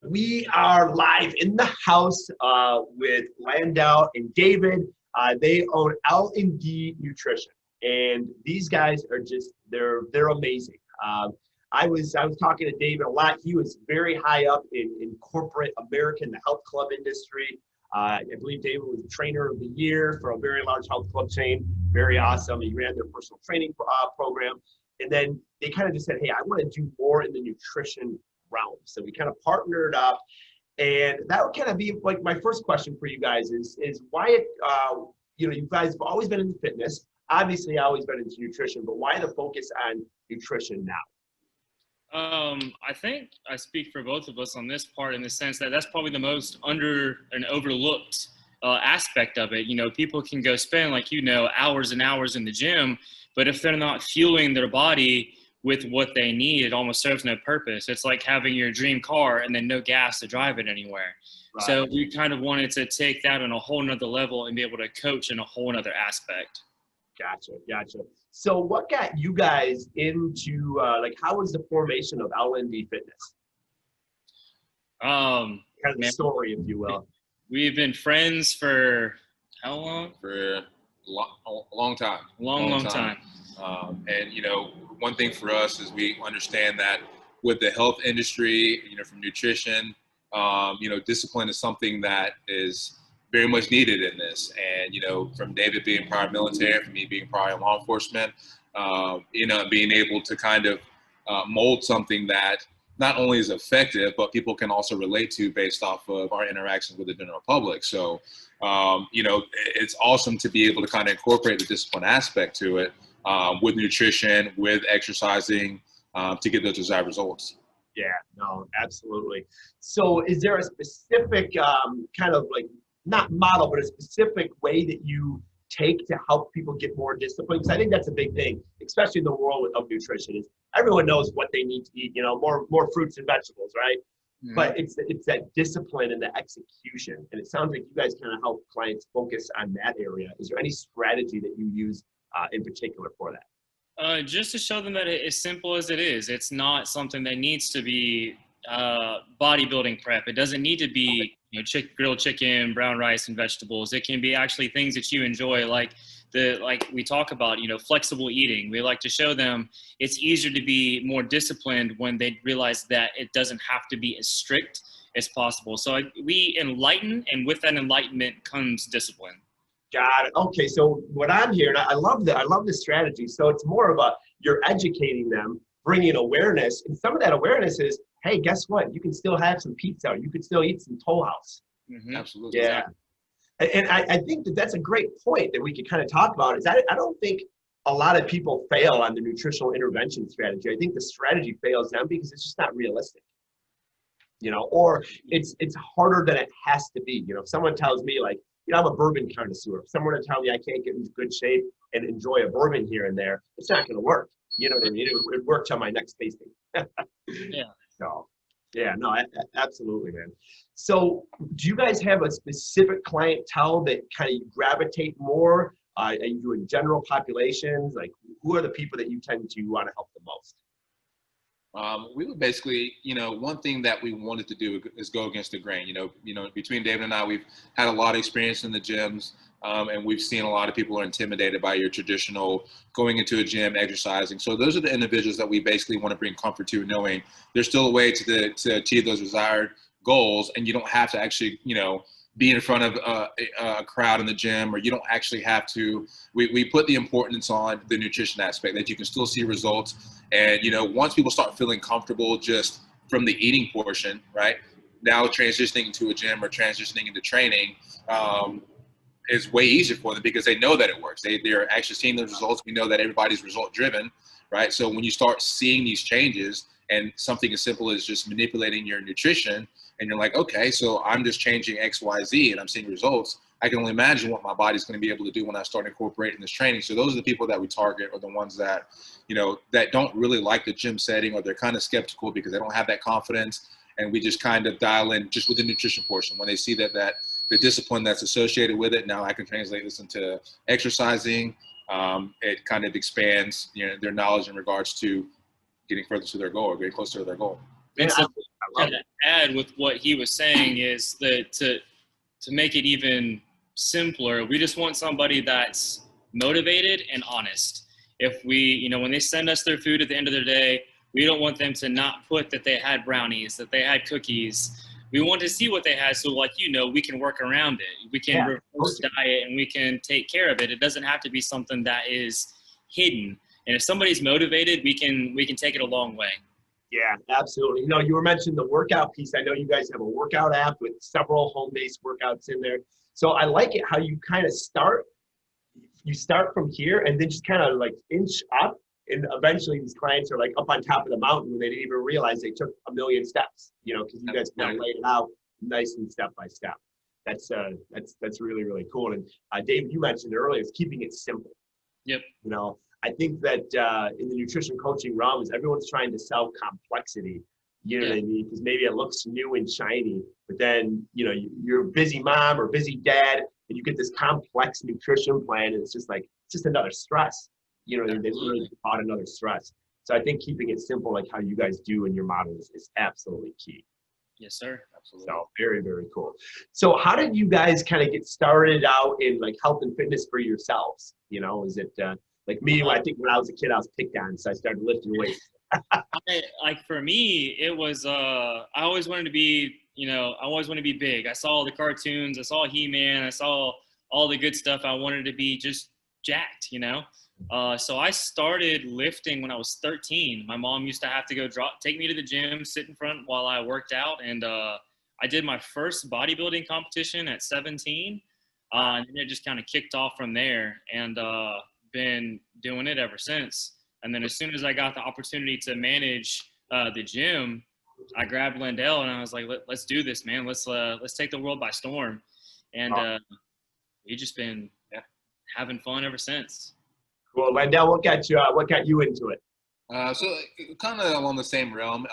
We are live in the house with Landell and David. They own L&D Nutrition, and these guys are just they're amazing. I was talking to David a lot. He was very high up in corporate America in the health club industry. I believe David was trainer of the year for a very large health club chain. Very awesome. He ran their personal training program, and then they kind of just said, "Hey, I want to do more in the nutrition realm." So we kind of partnered up, and that would kind of be like my first question for you guys is why you guys have always been in fitness, obviously always been into nutrition, but why the focus on nutrition now? I think I speak for both of us on this part in the sense that that's probably the most under and overlooked aspect of it. You know, people can go spend, like, hours and hours in the gym, but if they're not fueling their body with what they need, it almost serves no purpose. It's like having your dream car and then no gas to drive it anywhere. Right. So we kind of wanted to take that on a whole nother level and be able to coach in a whole nother aspect. Gotcha. So what got you guys into, how was the formation of L&D Fitness? Kind of the story, if you will. We've been friends for how long? For a long time. Long time. And, one thing for us is we understand that with the health industry, from nutrition, discipline is something that is very much needed in this. And, from David being prior military, from me being prior law enforcement, being able to kind of mold something that not only is effective, but people can also relate to based off of our interactions with the general public. So, it's awesome to be able to kind of incorporate the discipline aspect to it with nutrition, with exercising to get those desired results. Yeah, no, absolutely. So is there a specific kind of not model, but a specific way that you take to help people get more disciplined? Because I think that's a big thing, especially in the world of nutrition, is everyone knows what they need to eat, more fruits and vegetables, right? Mm-hmm. But it's that discipline and the execution. And it sounds like you guys kind of help clients focus on that area. Is there any strategy that you use in particular for that? Just to show them that as simple as it is, it's not something that needs to be bodybuilding prep. It doesn't need to be grilled chicken, brown rice, and vegetables. It can be actually things that you enjoy, like we talk about, flexible eating. We like to show them it's easier to be more disciplined when they realize that it doesn't have to be as strict as possible. So we enlighten, and with that enlightenment comes discipline. Got it. Okay, so what I'm hearing, I love that. I love this strategy. So it's more about you're educating them, bringing awareness, and some of that awareness is, hey, guess what? You can still have some pizza. You can still eat some Toll House. Mm-hmm. Absolutely. Yeah. And I think that's a great point that we could kind of talk about. Is I don't think a lot of people fail on the nutritional intervention strategy. I think the strategy fails them because it's just not realistic. Or it's harder than it has to be. If someone tells me I'm a bourbon connoisseur. If someone to tell me I can't get into good shape and enjoy a bourbon here and there, it's not going to work. You know what I mean? It would work till my next tasting. Yeah. So, yeah, no, absolutely, man. So do you guys have a specific clientele that kind of gravitate more? Are you doing general populations? Who are the people that you tend to want to help the most? We would basically, one thing that we wanted to do is go against the grain. Between David and I, we've had a lot of experience in the gyms, and we've seen a lot of people are intimidated by your traditional going into a gym, exercising. So those are the individuals that we basically want to bring comfort to, knowing there's still a way to achieve those desired goals, and you don't have to actually, be in front of a crowd in the gym, or you don't actually have to. We put the importance on the nutrition aspect, that you can still see results. And, once people start feeling comfortable just from the eating portion, right, now transitioning to a gym or transitioning into training is way easier for them because they know that it works. They're actually seeing those results. We know that everybody's result driven, right? So when you start seeing these changes and something as simple as just manipulating your nutrition, and you're like, okay, so I'm just changing X, Y, Z, and I'm seeing results, I can only imagine what my body's going to be able to do when I start incorporating this training. So those are the people that we target, are the ones that, that don't really like the gym setting, or they're kind of skeptical because they don't have that confidence. And we just kind of dial in just with the nutrition portion. When they see that the discipline that's associated with it, now I can translate this into exercising. It kind of expands, their knowledge in regards to getting further to their goal, or getting closer to their goal. It's I love to it. add with what he was saying is that to make it even simpler, we just want somebody that's motivated and honest. If we, when they send us their food at the end of their day, we don't want them to not put that they had brownies, that they had cookies. We want to see what they had, so like we can work around it. We can reverse diet and we can take care of it. It doesn't have to be something that is hidden. And if somebody's motivated, we can take it a long way. Yeah, absolutely. You were mentioning the workout piece. I know you guys have a workout app with several home-based workouts in there. So I like it how you kind of start. You start from here and then just kind of like inch up, and eventually these clients are like up on top of the mountain when they didn't even realize they took a million steps. Because you guys kind of laid it out nice and step by step. That's really, really cool. And Dave, you mentioned earlier, is keeping it simple. Yep. I think that in the nutrition coaching realm is everyone's trying to sell complexity. You know what I mean? Because maybe it looks new and shiny, but then you're a busy mom or busy dad, and you get this complex nutrition plan, and it's just another stress. They literally caught another stress. So I think keeping it simple, like how you guys do in your model, is absolutely key. Yes, sir. Absolutely. So very, very cool. So how did you guys kind of get started out in like health and fitness for yourselves? Is it like me? I think when I was a kid, I was picked on, so I started lifting weights. Like for me, it was I always wanted to be big. I saw the cartoons, I saw He-Man, I saw all the good stuff. I wanted to be just jacked, So I started lifting when I was 13. My mom used to have to go take me to the gym, sit in front while I worked out, and I did my first bodybuilding competition at 17, and it just kind of kicked off from there, and been doing it ever since. And then as soon as I got the opportunity to manage the gym, I grabbed Landell and I was like, let's do this, man. Let's take the world by storm. And we've just been having fun ever since. Cool. Landell, what got you into it? So kind of along the same realm,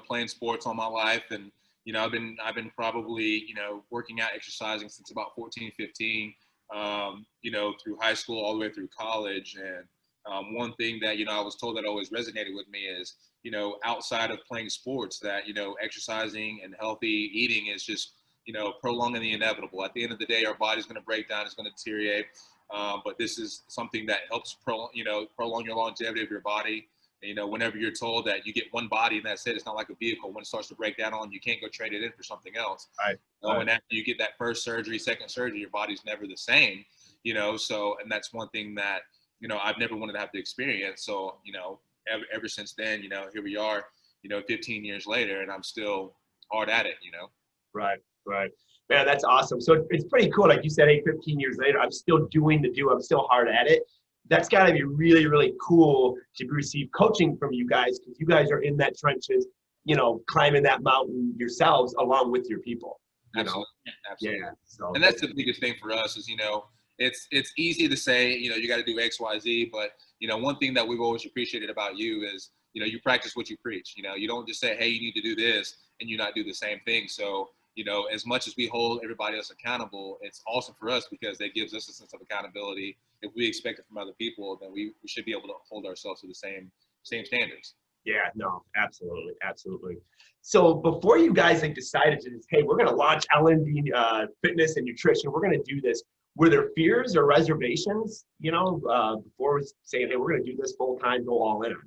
playing sports all my life. And, I've been probably, working out, exercising since about 14, 15, through high school all the way through college. And one thing that, I was told that always resonated with me is, outside of playing sports, that, exercising and healthy eating is just, prolonging the inevitable. At the end of the day, our body's going to break down, it's going to deteriorate. But this is something that helps prolong your longevity of your body. Whenever you're told that you get one body and that's it, it's not like a vehicle. When it starts to break down on you, can't go trade it in for something else. Right. And after you get that first surgery, second surgery, your body's never the same. So, and that's one thing that, I've never wanted to have to experience. So, ever since then, here we are, 15 years later, and I'm still hard at it, Right. Man, that's awesome. So it's pretty cool. Like you said, hey, 15 years later, I'm still doing I'm still hard at it. That's got to be really, really cool to receive coaching from you guys, because you guys are in that trenches, climbing that mountain yourselves along with your people. Absolutely. Yeah. So, and that's the biggest thing for us is, it's easy to say, you got to do X, Y, Z, but, one thing that we've always appreciated about you is, you practice what you preach. You don't just say, hey, you need to do this, and you not do the same thing. So, as much as we hold everybody else accountable, it's awesome for us because that gives us a sense of accountability. If we expect it from other people, then we should be able to hold ourselves to the same standards. Yeah, no, absolutely. So before you guys decided to just, hey, we're going to launch L&D fitness and nutrition, we're going to do this, were there fears or reservations, before saying, hey, we're going to do this full time, go all in on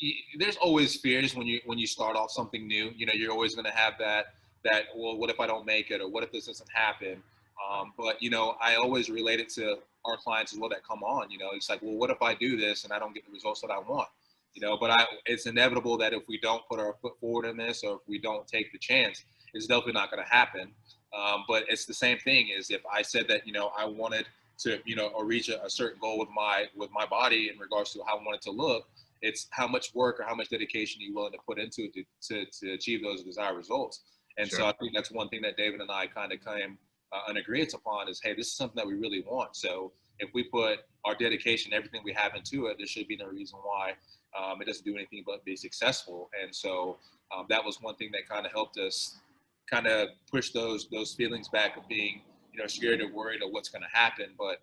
it? There's always fears when you start off something new. You're always going to have that, well, what if I don't make it, or what if this doesn't happen? But I always relate it to our clients as well that come on. It's like, well, what if I do this and I don't get the results that I want? But it's inevitable that if we don't put our foot forward in this, or if we don't take the chance, it's definitely not going to happen. But it's the same thing as if I said that, I wanted to, or reach a certain goal with my body in regards to how I want it to look. It's how much work or how much dedication you're willing to put into it to achieve those desired results. And Sure. So I think that's one thing that David and I kind of came an agreement upon is, hey, this is something that we really want. So if we put our dedication, everything we have into it, there should be no reason why it doesn't do anything but be successful. And so that was one thing that kind of helped us kind of push those feelings back of being, scared or worried of what's going to happen. But,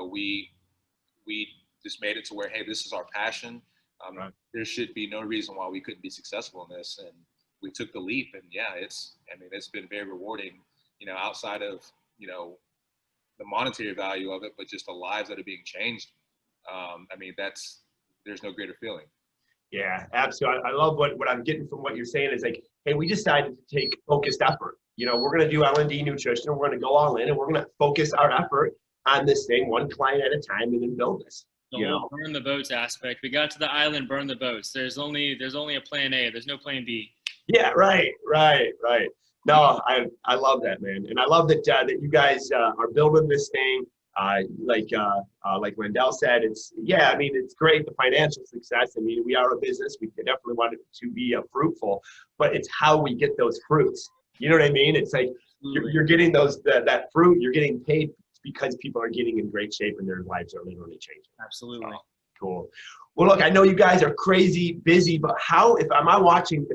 we just made it to where, hey, this is our passion. Right. There should be no reason why we couldn't be successful in this. And, we took the leap, and yeah, it's been very rewarding, outside of, the monetary value of it, but just the lives that are being changed. There's no greater feeling. Yeah, absolutely. I love what I'm getting from what you're saying is like, hey, we decided to take focused effort. We're going to do L&D nutrition, and we're going to go all in, and we're going to focus our effort on this thing, one client at a time, and then build this. The whole burn the boats aspect. We got to the island, burn the boats. There's only a plan A. There's no plan B. Yeah, right. No, I love that, man, and I love that you guys are building this thing. Like Landell said, it's great, the financial success. We are a business. We definitely want it to be fruitful, but it's how we get those fruits. You know what I mean? It's like you're getting that fruit. You're getting paid because people are getting in great shape and their lives are literally changing. Absolutely. So, cool. Well, look, I know you guys are crazy busy, but if I'm watching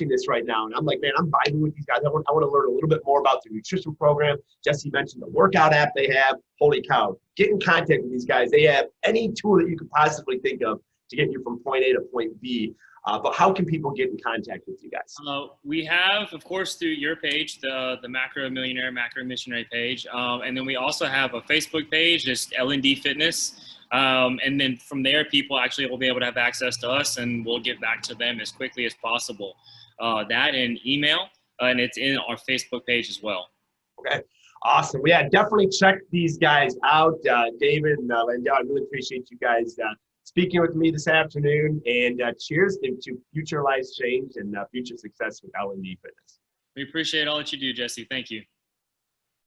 this right now and I'm like, man, I'm vibing with these guys. I want to learn a little bit more about the nutrition program. Jesse mentioned the workout app they have. Holy cow. Get in contact with these guys. They have any tool that you could possibly think of to get you from point A to point B. But how can people get in contact with you guys? We have, of course, through your page, the Macro Millionaire, Macro Missionary page. And then we also have a Facebook page, just L&D Fitness. And then from there, people actually will be able to have access to us, and we'll get back to them as quickly as possible. That and email, and it's in our Facebook page as well. Okay, awesome. Well, yeah, definitely check these guys out. David and Landell, I really appreciate you guys speaking with me this afternoon, and cheers to future lives change and future success with L&D Fitness. We appreciate all that you do, Jesse. Thank you.